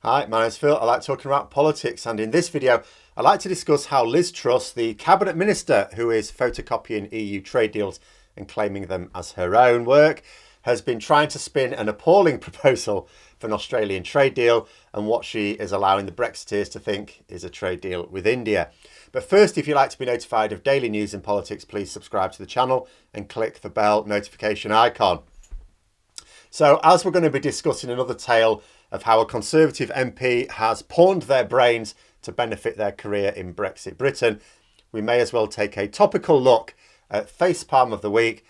Hi, my name's Phil. I like talking about politics, and in this video I like to discuss how Liz Truss, the cabinet minister who is photocopying EU trade deals and claiming them as her own work, has been trying to spin an appalling proposal for an Australian trade deal and what she is allowing the Brexiteers to think is a trade deal with India. But first, if you'd like to be notified of daily news in politics, please subscribe to the channel and click the bell notification icon. So, as we're going to be discussing another tale of how a Conservative MP has pawned their brains to benefit their career in Brexit Britain, we may as well take a topical look at Facepalm of the Week.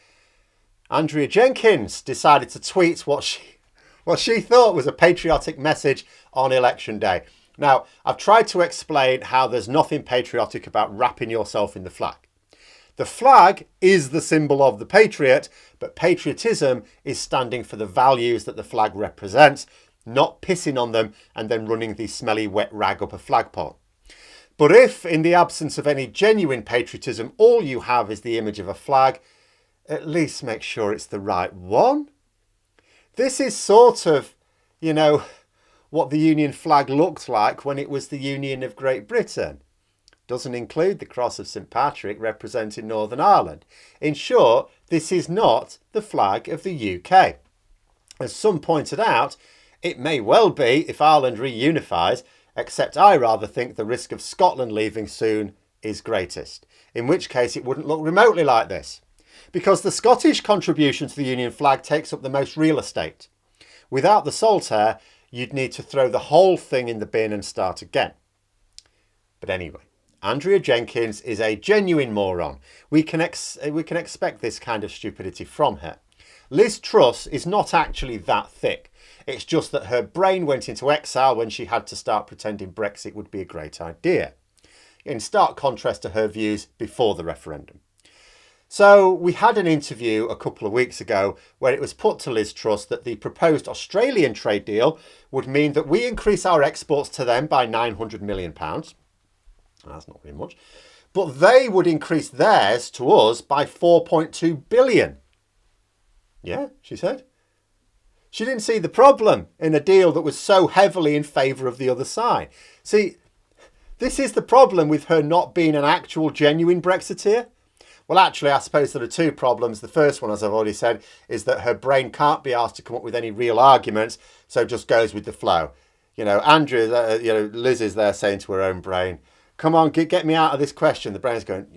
Andrea Jenkins decided to tweet what she thought was a patriotic message on election day. Now, I've tried to explain how there's nothing patriotic about wrapping yourself in the flag. The flag is the symbol of the patriot, but patriotism is standing for the values that the flag represents, not pissing on them and then running the smelly wet rag up a flagpole. But if, in the absence of any genuine patriotism, all you have is the image of a flag, at least make sure it's the right one. This is sort of, what the Union flag looked like when it was the Union of Great Britain. Doesn't include the cross of St Patrick representing Northern Ireland. In short, this is not the flag of the UK. As some pointed out, it may well be if Ireland reunifies, except I rather think the risk of Scotland leaving soon is greatest, in which case it wouldn't look remotely like this. Because the Scottish contribution to the Union flag takes up the most real estate. Without the saltire, you'd need to throw the whole thing in the bin and start again. But anyway, Andrea Jenkins is a genuine moron. We can expect this kind of stupidity from her. Liz Truss is not actually that thick. It's just that her brain went into exile when she had to start pretending Brexit would be a great idea, in stark contrast to her views before the referendum. So we had an interview a couple of weeks ago where it was put to Liz Truss that the proposed Australian trade deal would mean that we increase our exports to them by £900 million. That's not very much. But they would increase theirs to us by 4.2 billion. Yeah, she said. She didn't see the problem in a deal that was so heavily in favour of the other side. See, this is the problem with her not being an actual genuine Brexiteer. Well, actually, I suppose there are two problems. The first one, as I've already said, is that her brain can't be asked to come up with any real arguments, so just goes with the flow. Andrea, Liz is there saying to her own brain, come on, get me out of this question. The brain's going,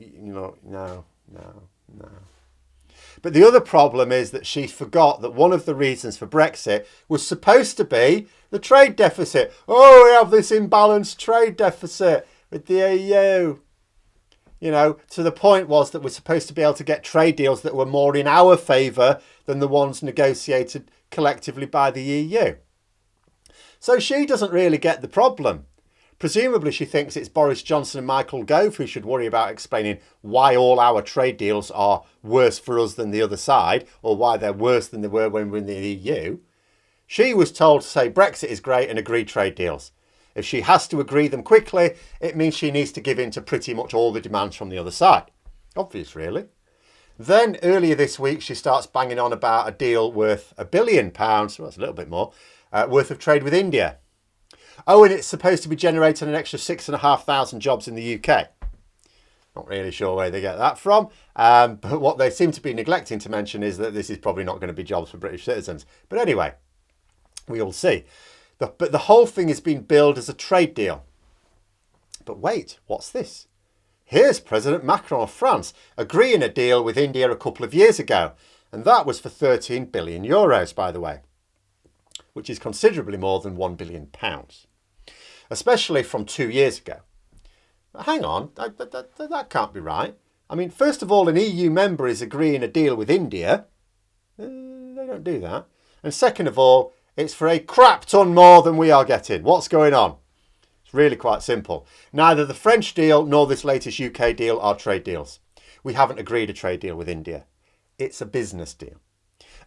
no. But the other problem is that she forgot that one of the reasons for Brexit was supposed to be the trade deficit. Oh, we have this imbalanced trade deficit with the EU. To the point was that we're supposed to be able to get trade deals that were more in our favour than the ones negotiated collectively by the EU. So she doesn't really get the problem. Presumably she thinks it's Boris Johnson and Michael Gove who should worry about explaining why all our trade deals are worse for us than the other side, or why they're worse than they were when we were in the EU. She was told to say Brexit is great and agree trade deals. If she has to agree them quickly, it means she needs to give in to pretty much all the demands from the other side. Obvious, really. Then earlier this week, she starts banging on about a deal worth £1 billion, well, that's a little bit more, worth of trade with India. Oh, and it's supposed to be generating an extra 6,500 jobs in the UK. Not really sure where they get that from. But what they seem to be neglecting to mention is that this is probably not going to be jobs for British citizens. But anyway, we'll see. But the whole thing is being billed as a trade deal. But wait, what's this? Here's President Macron of France agreeing a deal with India a couple of years ago. And that was for €13 billion, by the way, which is considerably more than £1 billion, especially from 2 years ago. But hang on, that can't be right. I mean, first of all, an EU member is agreeing a deal with India. They don't do that. And second of all, it's for a crap ton more than we are getting. What's going on? It's really quite simple. Neither the French deal nor this latest UK deal are trade deals. We haven't agreed a trade deal with India. It's a business deal.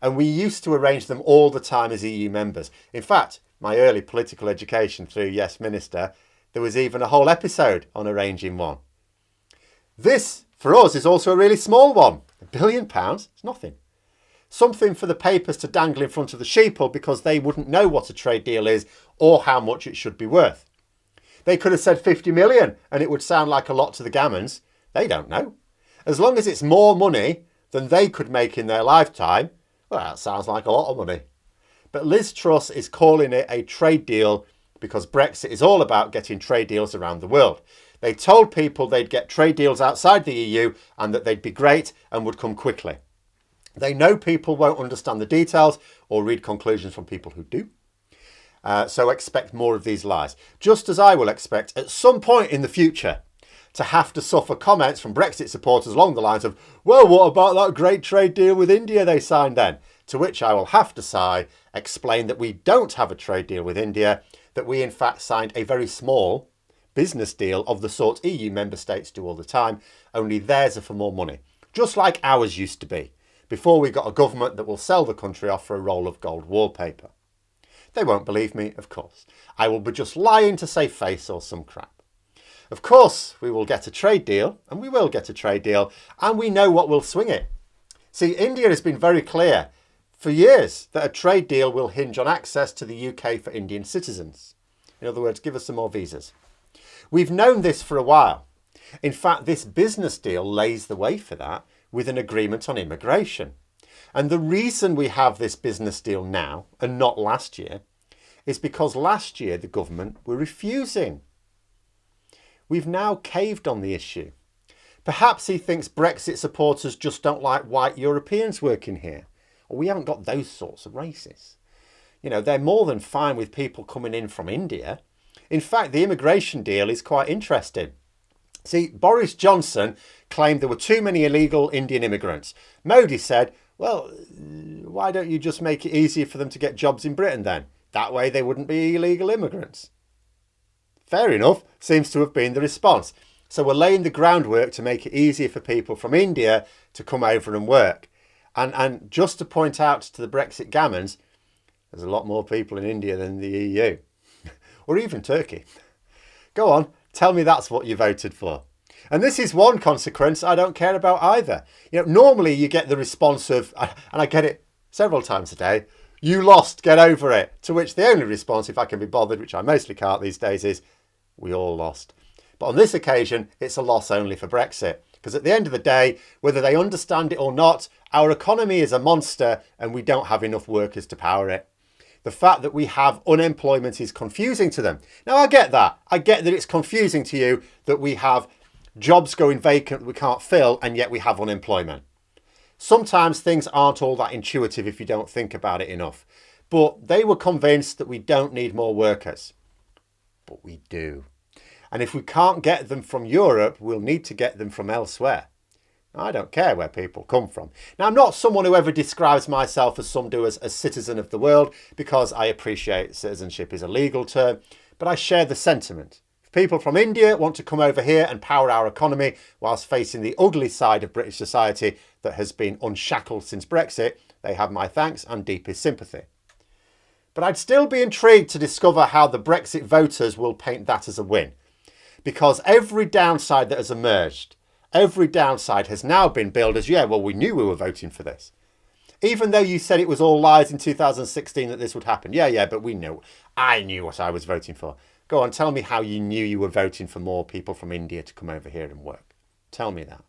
And we used to arrange them all the time as EU members. In fact, my early political education through Yes Minister, there was even a whole episode on arranging one. This, for us, is also a really small one. £1 billion, it's nothing. Something for the papers to dangle in front of the sheeple because they wouldn't know what a trade deal is or how much it should be worth. They could have said 50 million and it would sound like a lot to the gammons. They don't know. As long as it's more money than they could make in their lifetime, well, that sounds like a lot of money. But Liz Truss is calling it a trade deal because Brexit is all about getting trade deals around the world. They told people they'd get trade deals outside the EU and that they'd be great and would come quickly. They know people won't understand the details or read conclusions from people who do. So expect more of these lies. Just as I will expect at some point in the future to have to suffer comments from Brexit supporters along the lines of, well, what about that great trade deal with India they signed then? To which I will have to sigh, explain that we don't have a trade deal with India, that we in fact signed a very small business deal of the sort EU member states do all the time, only theirs are for more money. Just like ours used to be, before we got a government that will sell the country off for a roll of gold wallpaper. They won't believe me, of course. I will be just lying to save face or some crap. Of course, we will get a trade deal, and we will get a trade deal, and we know what will swing it. See, India has been very clear for years that a trade deal will hinge on access to the UK for Indian citizens. In other words, give us some more visas. We've known this for a while. In fact, this business deal lays the way for that with an agreement on immigration. And the reason we have this business deal now and not last year is because last year the government were refusing. We've now caved on the issue. Perhaps he thinks Brexit supporters just don't like white Europeans working here. Or we haven't got those sorts of races. You know, they're more than fine with people coming in from India. In fact, the immigration deal is quite interesting. See, Boris Johnson claimed there were too many illegal Indian immigrants. Modi said, well, why don't you just make it easier for them to get jobs in Britain then? That way they wouldn't be illegal immigrants. Fair enough, seems to have been the response. So we're laying the groundwork to make it easier for people from India to come over and work. And just to point out to the Brexit gammons, there's a lot more people in India than the EU. Or even Turkey. Go on, tell me that's what you voted for. And this is one consequence I don't care about either. You know, normally you get the response of, and I get it several times a day, you lost, get over it. To which the only response, if I can be bothered, which I mostly can't these days, is we all lost. But on this occasion, it's a loss only for Brexit. Because at the end of the day, whether they understand it or not, our economy is a monster and we don't have enough workers to power it. The fact that we have unemployment is confusing to them. Now, I get that. I get that it's confusing to you that we have jobs going vacant we can't fill and yet we have unemployment. Sometimes things aren't all that intuitive if you don't think about it enough. But they were convinced that we don't need more workers. But we do. And if we can't get them from Europe, we'll need to get them from elsewhere. I don't care where people come from. Now, I'm not someone who ever describes myself as some do as a citizen of the world, because I appreciate citizenship is a legal term, but I share the sentiment. If people from India want to come over here and power our economy whilst facing the ugly side of British society that has been unshackled since Brexit, they have my thanks and deepest sympathy. But I'd still be intrigued to discover how the Brexit voters will paint that as a win. Because every downside that has emerged, every downside has now been billed as, yeah, well, we knew we were voting for this. Even though you said it was all lies in 2016 that this would happen. Yeah, but we knew. I knew what I was voting for. Go on, tell me how you knew you were voting for more people from India to come over here and work. Tell me that.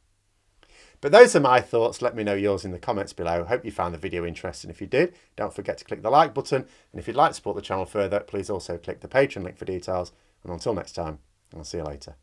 But those are my thoughts. Let me know yours in the comments below. Hope you found the video interesting. If you did, don't forget to click the like button. And if you'd like to support the channel further, please also click the Patreon link for details. And until next time, I'll see you later.